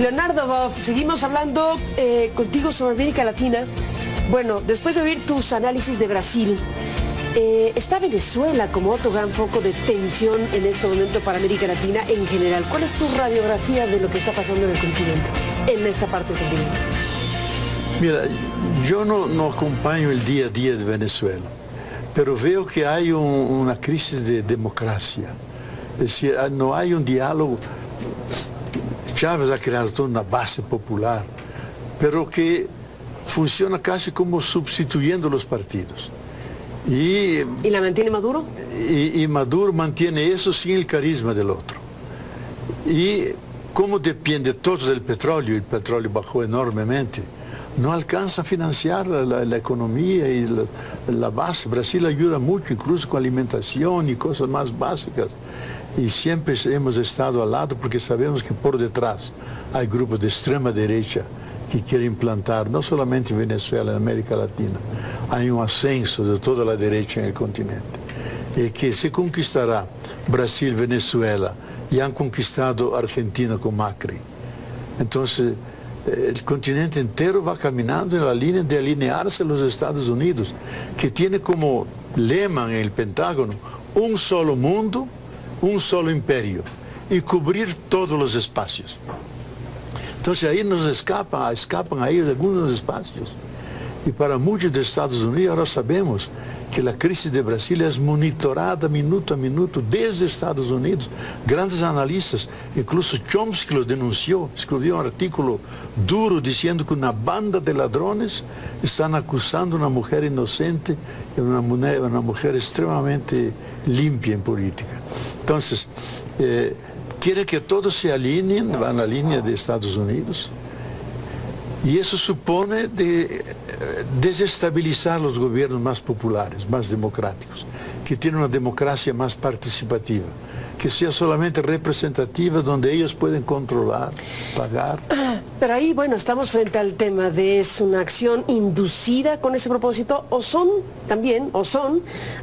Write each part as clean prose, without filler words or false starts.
Leonardo Boff, seguimos hablando contigo sobre América Latina. Bueno, después de oír tus análisis de Brasil, está Venezuela como otro gran foco de tensión en este momento para América Latina en general. ¿Cuál es tu radiografía de lo que está pasando en el continente, en esta parte del continente? Mira, yo no acompaño el día a día de Venezuela, pero veo que hay una crisis de democracia. Es decir, no hay un diálogo. Chávez ha creado toda una base popular, pero que funciona casi como sustituyendo los partidos. ¿Y la mantiene Maduro? Y Maduro mantiene eso sin el carisma del otro. Y como depende todo del petróleo, el petróleo bajó enormemente, no alcanza a financiar la economía y la base. Brasil ayuda mucho, incluso con alimentación y cosas más básicas. Y siempre hemos estado al lado porque sabemos que por detrás hay grupos de extrema derecha que quieren implantar, no solamente en Venezuela, en América Latina, hay un ascenso de toda la derecha en el continente. Y que se conquistará Brasil, Venezuela, y han conquistado Argentina con Macri. Entonces, el continente entero va caminando en la línea de alinearse a los Estados Unidos, que tiene como lema en el Pentágono un solo mundo, un solo imperio, y cubrir todos los espacios. Entonces ahí nos escapan ahí algunos espacios. Y para muchos de Estados Unidos ahora sabemos que la crisis de Brasil es monitorada minuto a minuto desde Estados Unidos. Grandes analistas, incluso Chomsky lo denunció, escribió un artículo duro diciendo que una banda de ladrones están acusando a una mujer inocente y una mujer extremadamente limpia en política. Entonces, quiere que todos se alineen, van a la línea de Estados Unidos. Y eso supone desestabilizar los gobiernos más populares, más democráticos, que tienen una democracia más participativa, que sea solamente representativa, donde ellos pueden controlar, pagar. Pero ahí, bueno, estamos frente al tema de es una acción inducida con ese propósito o son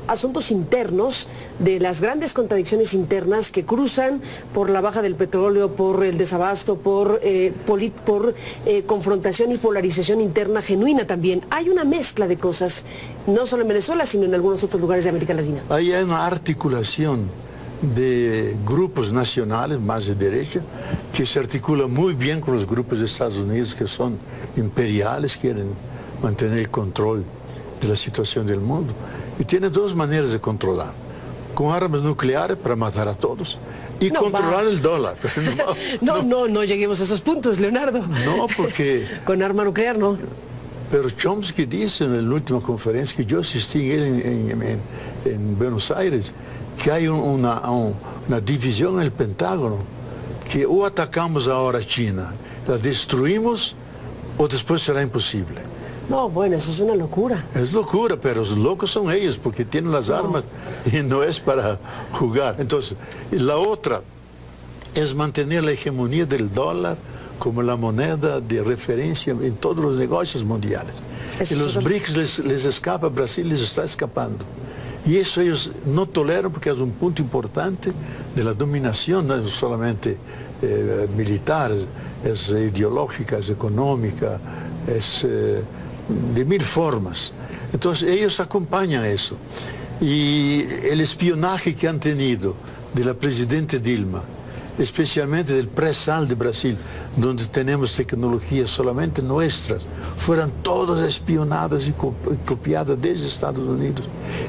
asuntos internos de las grandes contradicciones internas que cruzan por la baja del petróleo, por el desabasto, por confrontación y polarización interna genuina también. Hay una mezcla de cosas, no solo en Venezuela, sino en algunos otros lugares de América Latina. Ahí hay una articulación de grupos nacionales más de derecha que se articula muy bien con los grupos de Estados Unidos que son imperiales, quieren mantener el control de la situación del mundo. Y tiene dos maneras de controlar: con armas nucleares para matar a todos y controlar el dólar. No lleguemos a esos puntos, Leonardo. No, porque... con arma nuclear, no. Pero Chomsky dice en la última conferencia que yo asistí en Buenos Aires, que hay una división en el Pentágono, que o atacamos ahora a China, la destruimos, o después será imposible. No, bueno, eso es una locura. Es locura, pero los locos son ellos, porque tienen las armas y no es para jugar. Entonces, la otra es mantener la hegemonía del dólar como la moneda de referencia en todos los negocios mundiales. Y los BRICS les escapa, Brasil les está escapando. Y eso ellos no toleran porque es un punto importante de la dominación, no es solamente militar, es ideológica, es económica, es de mil formas. Entonces ellos acompañan eso. Y el espionaje que han tenido de la presidenta Dilma, especialmente del pré-sal de Brasil, donde tenemos tecnologías solamente nuestras, fueron todas espionadas y copiadas desde Estados Unidos.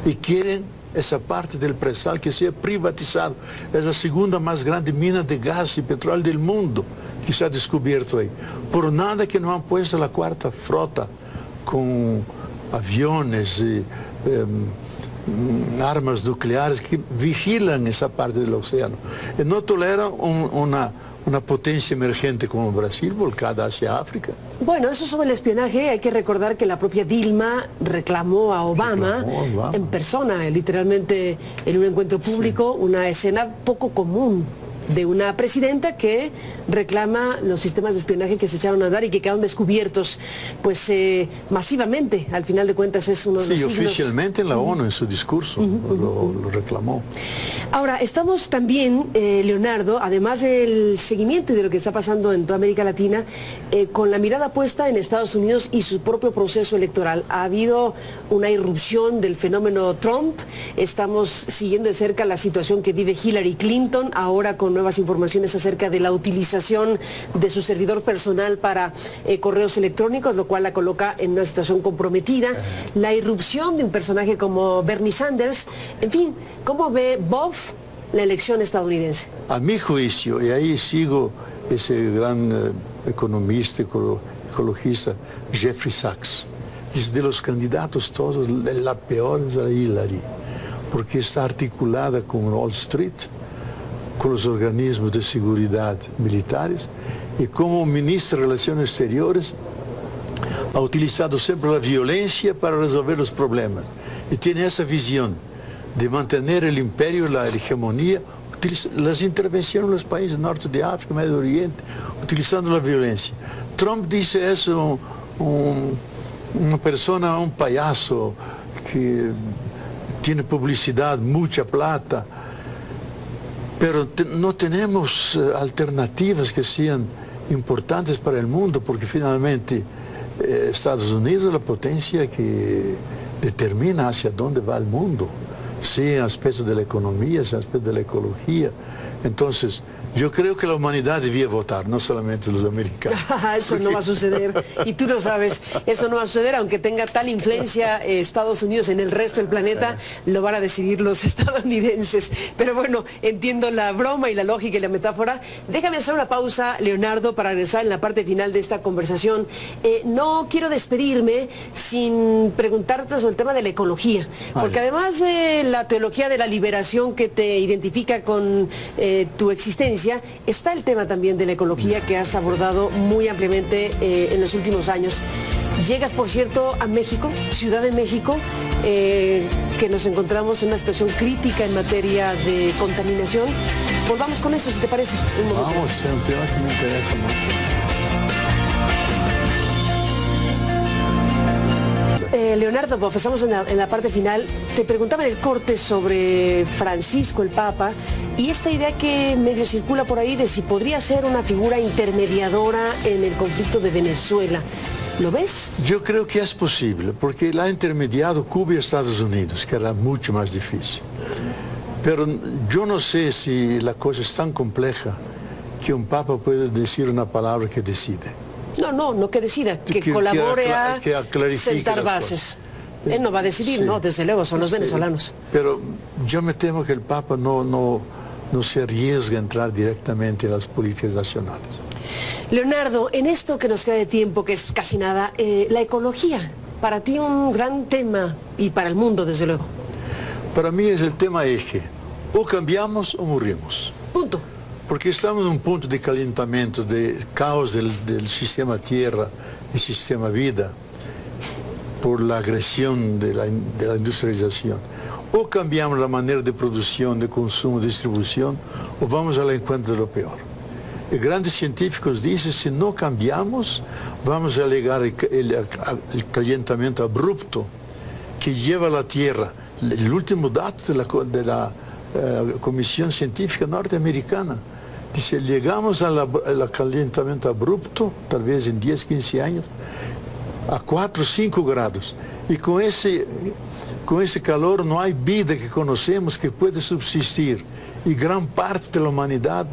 Y quieren esa parte del pré-sal que sea privatizado. Es la segunda más grande mina de gas y petróleo del mundo que se ha descubierto ahí. Por nada que no han puesto la cuarta frota con aviones y armas nucleares que vigilan esa parte del océano. Y no toleran una potencia emergente como Brasil, volcada hacia África. Bueno, eso sobre el espionaje, hay que recordar que la propia Dilma reclamó a Obama en persona, literalmente en un encuentro público, una escena poco común de una presidenta que reclama los sistemas de espionaje que se echaron a dar y que quedaron descubiertos, pues masivamente. Al final de cuentas es uno de los signos. Sí, oficialmente en la ONU, en su discurso, lo reclamó. Ahora, estamos también, Leonardo, además del seguimiento y de lo que está pasando en toda América Latina, con la mirada puesta en Estados Unidos y su propio proceso electoral. Ha habido una irrupción del fenómeno Trump, estamos siguiendo de cerca la situación que vive Hillary Clinton, ahora con nuevas informaciones acerca de la utilización de su servidor personal para correos electrónicos, lo cual la coloca en una situación comprometida. La irrupción de un personaje como Bernie Sanders. En fin, ¿cómo ve Bob la elección estadounidense? A mi juicio, y ahí sigo ese gran economista, ecologista, Jeffrey Sachs, dice, de los candidatos todos, la peor es la Hillary, porque está articulada con Wall Street, con los organismos de seguridad militares, y como ministra de Relaciones Exteriores ha utilizado siempre la violencia para resolver los problemas. Y tiene esa visión de mantener el imperio, la hegemonía, las intervenciones en los países del norte de África, Medio Oriente, utilizando la violencia. Trump dice eso, una persona, un payaso que tiene publicidad, mucha plata, pero no tenemos alternativas que sean importantes para el mundo, porque finalmente Estados Unidos es la potencia que determina hacia dónde va el mundo, sea en aspectos de la economía, sea en aspectos de la ecología. Entonces, yo creo que la humanidad debía votar, no solamente los americanos. Eso no va a suceder, y tú lo sabes, eso no va a suceder, aunque tenga tal influencia Estados Unidos en el resto del planeta, lo van a decidir los estadounidenses. Pero bueno, entiendo la broma y la lógica y la metáfora. Déjame hacer una pausa, Leonardo, para regresar en la parte final de esta conversación. No quiero despedirme sin preguntarte sobre el tema de la ecología, porque además de la teología de la liberación que te identifica con tu existencia, está el tema también de la ecología que has abordado muy ampliamente en los últimos años. Llegas, por cierto, a México, Ciudad de México, que nos encontramos en una situación crítica en materia de contaminación. Volvamos con eso, si te parece. Vamos, es un tema que me interesa mucho. Leonardo, pues estamos en la parte final. Te preguntaba en el corte sobre Francisco, el Papa, y esta idea que medio circula por ahí de si podría ser una figura intermediadora en el conflicto de Venezuela. ¿Lo ves? Yo creo que es posible, porque la ha intermediado Cuba y Estados Unidos, que era mucho más difícil. Pero yo no sé si la cosa es tan compleja que un Papa puede decir una palabra que decide. No que decida, que colabore a sentar bases. Él no va a decidir, sí, no, desde luego, son los venezolanos. Pero yo me temo que el Papa no se arriesga a entrar directamente en las políticas nacionales. Leonardo, en esto que nos queda de tiempo, que es casi nada, la ecología, para ti un gran tema y para el mundo, desde luego. Para mí es el tema eje. O cambiamos o morimos. Punto. Porque estamos en un punto de calentamiento, de caos del sistema tierra y sistema vida por la agresión de la industrialización. O cambiamos la manera de producción, de consumo, de distribución, o vamos al encuentro de lo peor. Y grandes científicos dicen, si no cambiamos, vamos a llegar el calentamiento abrupto que lleva a la Tierra. El último dato de la Comisión Científica Norteamericana dice, llegamos al calentamiento abrupto, tal vez en 10, 15 años, a 4, 5 grados. Y con ese calor no hay vida que conocemos que pueda subsistir. Y gran parte de la humanidad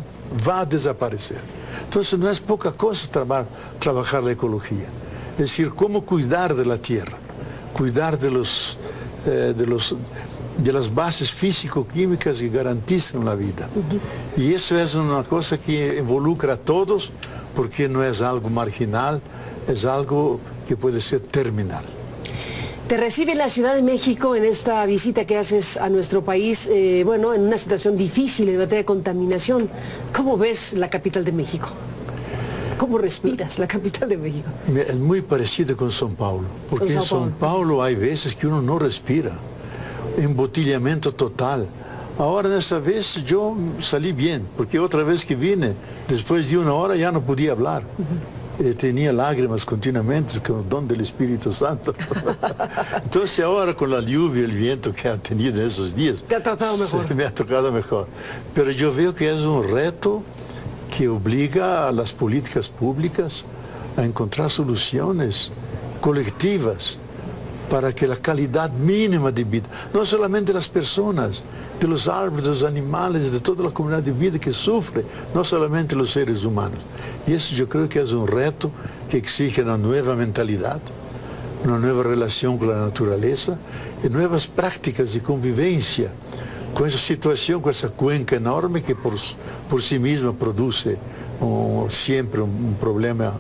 va a desaparecer. Entonces no es poca cosa trabajar la ecología. Es decir, cómo cuidar de la tierra, cuidar de las bases físico-químicas que garantizan la vida. Y eso es una cosa que involucra a todos, porque no es algo marginal, es algo que puede ser terminal. Te recibe la Ciudad de México en esta visita que haces a nuestro país, bueno, en una situación difícil en materia de contaminación. ¿Cómo ves la capital de México? ¿Cómo respiras la capital de México? Es muy parecido con São Paulo, porque en São Paulo hay veces que uno no respira. Embotellamiento total. Ahora, esta vez yo salí bien, porque otra vez que vine, después de 1 hora ya no podía hablar. Tenía lágrimas continuamente, con el don del Espíritu Santo. Entonces ahora con la lluvia y el viento que ha tenido en esos días, ¿te ha tratado mejor? Me ha tocado mejor. Pero yo veo que es un reto que obliga a las políticas públicas a encontrar soluciones colectivas para que la calidad mínima de vida, no solamente de las personas, de los árboles, de los animales, de toda la comunidad de vida que sufre, no solamente los seres humanos. Y eso yo creo que es un reto que exige una nueva mentalidad, una nueva relación con la naturaleza y nuevas prácticas de convivencia con esa situación, con esa cuenca enorme que por sí misma produce siempre un problema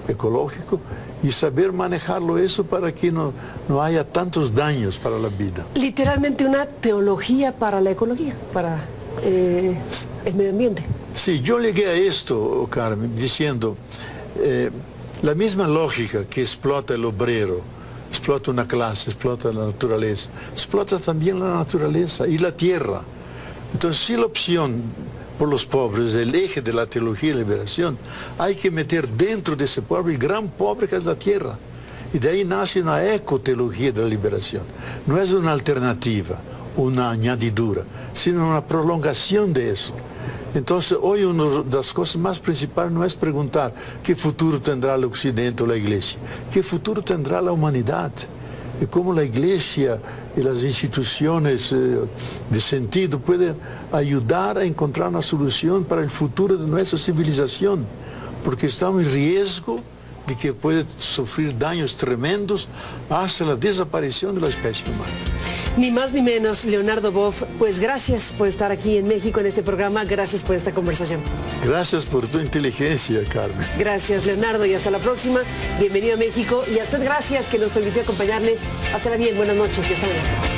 ecológico, y saber manejarlo eso para que no haya tantos daños para la vida. Literalmente una teología para la ecología, para el medio ambiente. Sí, yo llegué a esto, Carmen, diciendo, la misma lógica que explota el obrero, explota una clase, explota la naturaleza, explota también la naturaleza y la tierra. Entonces, si la opción por los pobres, el eje de la teología de liberación, hay que meter dentro de ese pobre el gran pobre que es la tierra. Y de ahí nace una ecoteología de la liberación. No es una alternativa, una añadidura, sino una prolongación de eso. Entonces, hoy una de las cosas más principales no es preguntar qué futuro tendrá el Occidente o la Iglesia, qué futuro tendrá la humanidad. Y cómo la Iglesia y las instituciones de sentido pueden ayudar a encontrar una solución para el futuro de nuestra civilización, porque estamos en riesgo de que puede sufrir daños tremendos hasta la desaparición de la especie humana. Ni más ni menos, Leonardo Boff, pues gracias por estar aquí en México en este programa, gracias por esta conversación. Gracias por tu inteligencia, Carmen. Gracias, Leonardo, y hasta la próxima. Bienvenido a México, y a usted gracias que nos permitió acompañarle. Hasta bien, buenas noches y hasta luego.